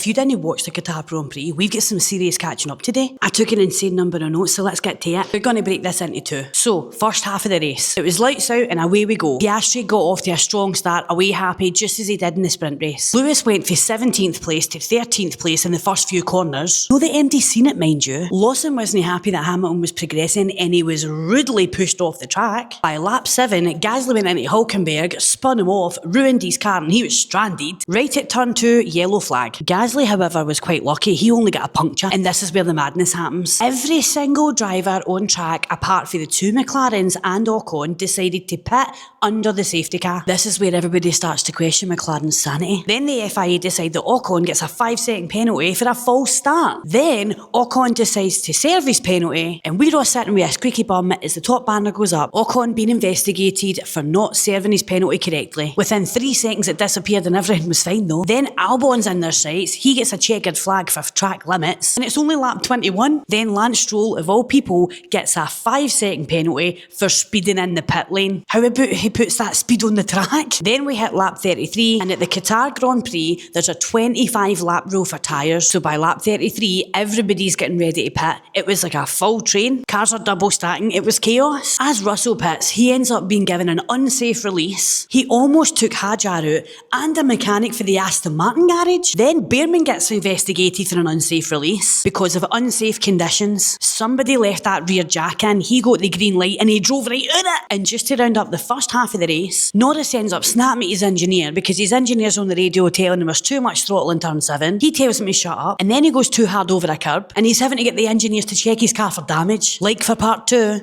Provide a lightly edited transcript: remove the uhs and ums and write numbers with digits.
if you didn't watch the Qatar Grand Prix, we've got some serious catching up today. I took an insane number of notes, so let's get to it. We're going to break this into two. So, first half of the race. It was lights out and away we go. Piastri got off to a strong start, away happy, just as he did in the sprint race. Lewis went from 17th place to 13th place in the first few corners. No, the MD seen it, mind you. Lawson wasn't happy that Hamilton was progressing and he was rudely pushed off the track. By lap 7, Gasly went into Hülkenberg, spun him off, ruined his car and he was stranded. Right at turn 2, yellow flag. Gasly, however, was quite lucky. He only got a puncture, and this is where the madness happens. Every single driver on track, apart from the two McLarens and Ocon, decided to pit under the safety car. This is where everybody starts to question McLaren's sanity. Then the FIA decide that Ocon gets a 5-second penalty for a false start. Then Ocon decides to serve his penalty, and we're all sitting with a squeaky bum as the top banner goes up. Ocon being investigated for not serving his penalty correctly. Within 3 seconds it disappeared and everything was fine though. Then Albon's in their sights. He gets a checkered flag for track limits, and it's only lap 21. Then Lance Stroll, of all people, gets a 5-second penalty for speeding in the pit lane. How about he puts that speed on the track? Then we hit lap 33, and at the Qatar Grand Prix there's a 25 lap rule for tyres, so by lap 33 everybody's getting ready to pit. It was like a full train. Cars are double stacking. It was chaos. As Russell pits, he ends up being given an unsafe release. He almost took Hajar out and a mechanic for the Aston Martin garage. Then Bearman gets investigated for an unsafe release because of unsafe conditions. Somebody left that rear jack in, he got the green light and he drove right out it. And just to round up the first half of the race, Norris ends up snapping at his engineer because his engineer's on the radio telling him there's too much throttle in turn 7. He tells him to shut up, and then he goes too hard over a curb and he's having to get the engineers to check his car for damage, like for part 2.